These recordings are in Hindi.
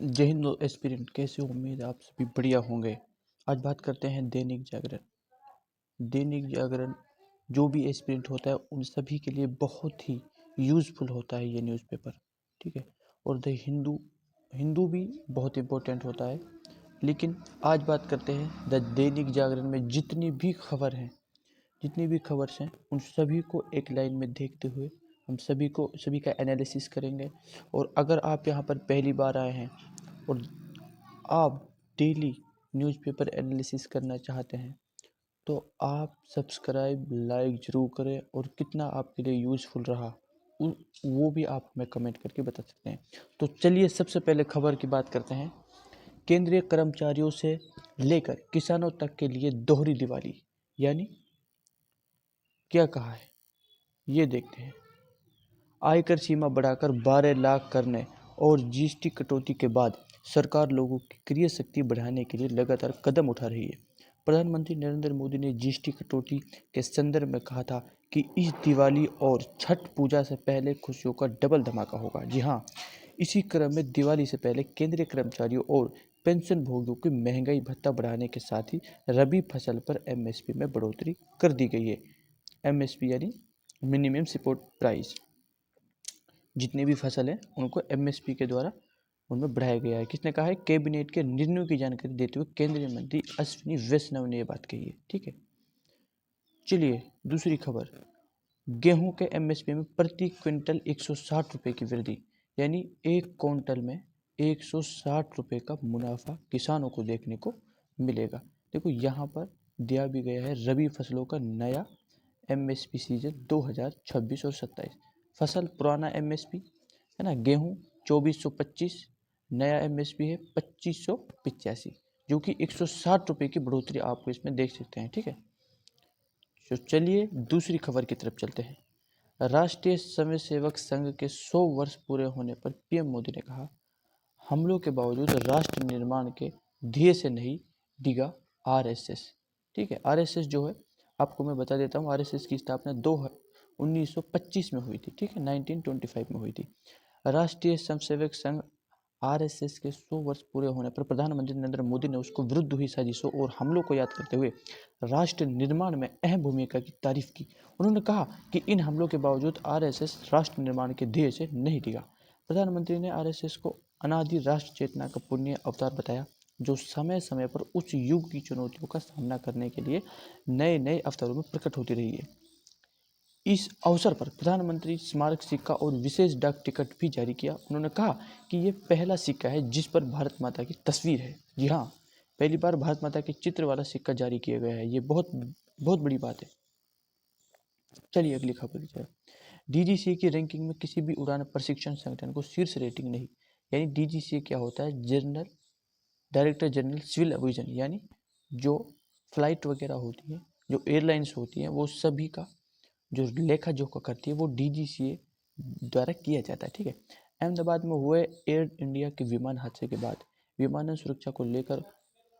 जय हिंद एस्पिरेंट, कैसे हो? उम्मीद है आप सभी बढ़िया होंगे। आज बात करते हैं दैनिक जागरण। दैनिक जागरण जो भी एस्पिरेंट होता है उन सभी के लिए बहुत ही यूज़फुल होता है ये न्यूज़पेपर, ठीक है। और द हिंदू हिंदू भी बहुत इम्पोर्टेंट होता है। लेकिन आज बात करते हैं द दैनिक जागरण में जितनी भी खबर हैं उन सभी को एक लाइन में देखते हुए हम सभी का एनालिसिस करेंगे। और अगर आप यहाँ पर पहली बार आए हैं और आप डेली न्यूज़पेपर एनालिसिस करना चाहते हैं तो आप सब्सक्राइब लाइक ज़रूर करें, और कितना आपके लिए यूज़फुल रहा वो भी आप हमें कमेंट करके बता सकते हैं। तो चलिए सबसे पहले खबर की बात करते हैं। केंद्रीय कर्मचारियों से लेकर किसानों तक के लिए दोहरी दिवाली, यानी क्या कहा है ये देखते हैं। आयकर सीमा बढ़ाकर 12 लाख करने और जीएसटी कटौती के बाद सरकार लोगों की क्रय शक्ति बढ़ाने के लिए लगातार कदम उठा रही है। प्रधानमंत्री नरेंद्र मोदी ने जीएसटी कटौती के संदर्भ में कहा था कि इस दिवाली और छठ पूजा से पहले खुशियों का डबल धमाका होगा। जी हाँ, इसी क्रम में दिवाली से पहले केंद्रीय कर्मचारियों और पेंशन भोगियों की महंगाई भत्ता बढ़ाने के साथ ही रबी फसल पर एमएसपी में बढ़ोतरी कर दी गई है। एमएसपी यानी मिनिमम सपोर्ट प्राइस। जितनी भी फसल है उनको एमएसपी के द्वारा उनमें बढ़ाया गया है। किसने कहा है? कैबिनेट के निर्णयों की जानकारी देते हुए केंद्रीय मंत्री अश्विनी वैष्णव ने यह बात कही है, ठीक है। चलिए दूसरी खबर। गेहूं के एमएसपी में प्रति क्विंटल 160 रुपये की वृद्धि, यानी एक क्विंटल में 160 रुपये का मुनाफा किसानों को देखने को मिलेगा। देखो यहाँ पर दिया भी गया है रबी फसलों का नया एमएसपी सीजन 2026 और 27। फसल पुराना एमएसपी है ना, गेहूं 2425, नया एमएसपी है 2585, जो कि 160 रुपये की बढ़ोतरी आपको इसमें देख सकते हैं, ठीक है। तो चलिए दूसरी खबर की तरफ चलते हैं। राष्ट्रीय स्वयंसेवक संघ के 100 वर्ष पूरे होने पर पीएम मोदी ने कहा, हमलों के बावजूद राष्ट्र निर्माण के ध्येय से नहीं डिगा आरएसएस, ठीक है। आरएसएस जो है आपको मैं बता देता हूँ, आरएसएस की स्थापना 1925 में हुई थी, ठीक है, 1925 में हुई थी। राष्ट्रीय स्वयंसेवक संघ आरएसएस के 100 वर्ष पूरे होने पर प्रधानमंत्री नरेंद्र मोदी ने उसको विरुद्ध हुई साजिशों और हमलों को याद करते हुए राष्ट्र निर्माण में अहम भूमिका की तारीफ की। उन्होंने कहा कि इन हमलों के बावजूद आरएसएस राष्ट्र निर्माण के ध्येय से नहीं डिगा। प्रधानमंत्री ने आरएसएस को अनादि राष्ट्र चेतना का पुण्य अवतार बताया, जो समय समय पर उस युग की चुनौतियों का सामना करने के लिए नए नए अवसरों में प्रकट होती रही है। इस अवसर पर प्रधानमंत्री स्मारक सिक्का और विशेष डाक टिकट भी जारी किया। उन्होंने कहा कि ये पहला सिक्का है जिस पर भारत माता की तस्वीर है। जी हाँ, पहली बार भारत माता के चित्र वाला सिक्का जारी किया गया है। ये बहुत बहुत बड़ी बात है। चलिए अगली खबर की तरफ। डीजीसीए की रैंकिंग में किसी भी उड़ान प्रशिक्षण संगठन को शीर्ष रेटिंग नहीं, यानी डीजीसीए क्या होता है? General director general civil aviation, यानी जो फ्लाइट वगैरह होती है, जो एयरलाइंस होती हैं, वो सभी का जो लेखा जोखा करती है वो डीजीसीए द्वारा किया जाता है, ठीक है। अहमदाबाद में हुए एयर इंडिया के विमान हादसे के बाद विमानन सुरक्षा को लेकर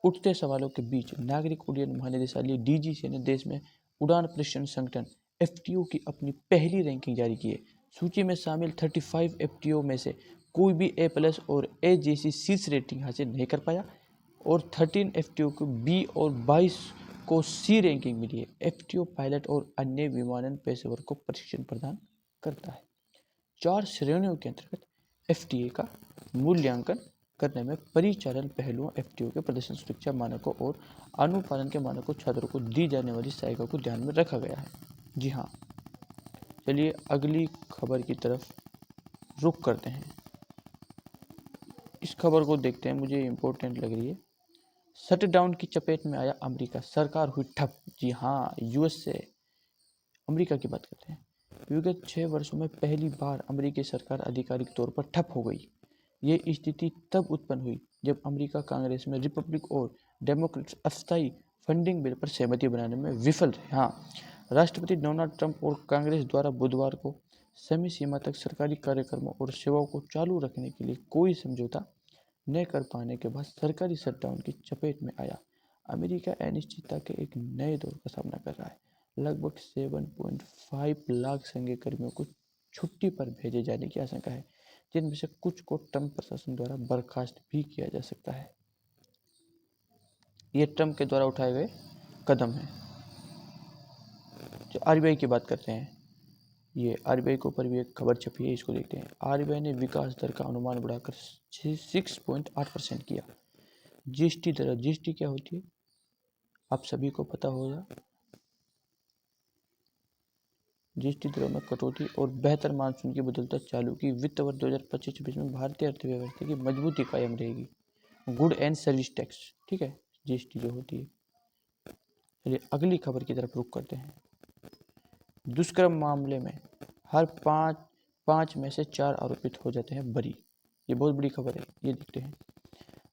उठते सवालों के बीच नागरिक उड्डयन महानिदेशालय डीजीसीए ने देश में उड़ान प्रशिक्षण संगठन एफटीओ की अपनी पहली रैंकिंग जारी की है। सूची में शामिल 35 एफटीओ में से कोई भी A+ और A जैसी शीर्ष रेटिंग हासिल नहीं कर पाया, और 13 एफटीओ को बी और 22 को सी रैंकिंग मिली है। एफटीओ पायलट और अन्य विमानन पेशेवर को प्रशिक्षण प्रदान करता है। 4 श्रेणियों के अंतर्गत एफटीए का मूल्यांकन करने में परिचालन पहलुओं, एफटीओ के प्रदर्शन, सुरक्षा मानकों और अनुपालन के मानकों, छात्रों को दी जाने वाली सहायता को ध्यान में रखा गया है। जी हाँ, चलिए अगली खबर की तरफ रुख करते हैं। इस खबर को देखते हैं, मुझे इम्पोर्टेंट लग रही है। शटडाउन की चपेट में आया अमेरिका, सरकार हुई ठप। जी हाँ, यूएस से अमेरिका की बात करते हैं। विगत 6 वर्षों में पहली बार अमेरिकी सरकार आधिकारिक तौर पर ठप हो गई। ये स्थिति तब उत्पन्न हुई जब अमेरिका कांग्रेस में रिपब्लिक और डेमोक्रेट्स अस्थायी फंडिंग बिल पर सहमति बनाने में विफल रहे। हाँ, राष्ट्रपति डोनाल्ड ट्रंप और कांग्रेस द्वारा बुधवार को समय सीमा तक सरकारी कार्यक्रमों और सेवाओं को चालू रखने के लिए कोई समझौता न कर पाने के बाद सरकारी शटडाउन की चपेट में आया। अमेरिका अनिश्चितता के एक नए दौर का सामना कर रहा है। लगभग 7.5 लाख संघीय कर्मियों को छुट्टी पर भेजे जाने की आशंका है, जिनमें से कुछ को ट्रंप प्रशासन द्वारा बर्खास्त भी किया जा सकता है। ये ट्रंप के द्वारा उठाए गए कदम हैं। जो आरबीआई की बात करते हैं, ये आरबीआई के ऊपर भी एक खबर छपी है, इसको देखते हैं। आरबीआई ने विकास दर का अनुमान बढ़ाकर 6.8% किया। जीएसटी दर, जीएसटी क्या होती है आप सभी को पता होगा। जीएसटी दरों में कटौती और बेहतर मानसून की बदौलत चालू की वित्त वर्ष 2025-26 में भारतीय अर्थव्यवस्था की मजबूती कायम रहेगी। गुड एंड सर्विस टैक्स, ठीक है, जीएसटी जो होती है। चलिए अगली खबर की तरफ रुख करते हैं। दुष्कर्म मामले में हर पाँच में से 4 आरोपित हो जाते हैं बरी। ये बहुत बड़ी खबर है, ये देखते हैं।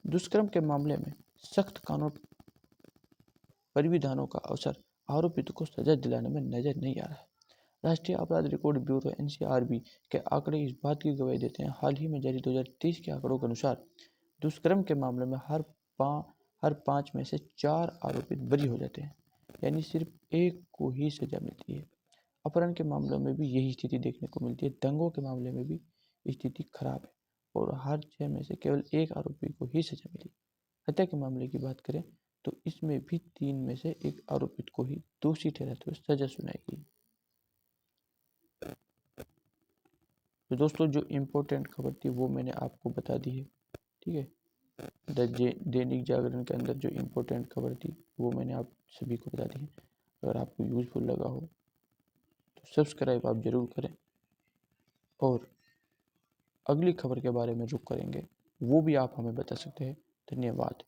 दुष्कर्म के मामले में सख्त कानून परिविधानों का अवसर आरोपित को सजा दिलाने में नजर नहीं आ रहा है। राष्ट्रीय अपराध रिकॉर्ड ब्यूरो एनसीआरबी के आंकड़े इस बात की गवाही देते हैं। हाल ही में जारी 2023 के आंकड़ों के अनुसार दुष्कर्म के मामले में हर 5 में से 4 आरोपित बरी हो जाते हैं, यानी सिर्फ एक को ही सजा मिलती है। अपहरण के मामलों में भी यही स्थिति देखने को मिलती है। दंगों के मामले में भी स्थिति खराब है और हर 6 में से केवल एक आरोपी को ही सजा मिली। हत्या के मामले की बात करें तो इसमें भी 3 में से एक आरोपित को ही दोषी ठहराते हुए सजा सुनाई गई। तो दोस्तों जो इम्पोर्टेंट खबर थी वो मैंने आपको बता दी है, ठीक है। दैनिक जागरण के अंदर जो इम्पोर्टेंट खबर थी वो मैंने आप सभी को बता दी है। अगर आपको यूज़फुल लगा हो तो सब्सक्राइब आप ज़रूर करें और अगली खबर के बारे में रुख करेंगे, वो भी आप हमें बता सकते हैं। धन्यवाद।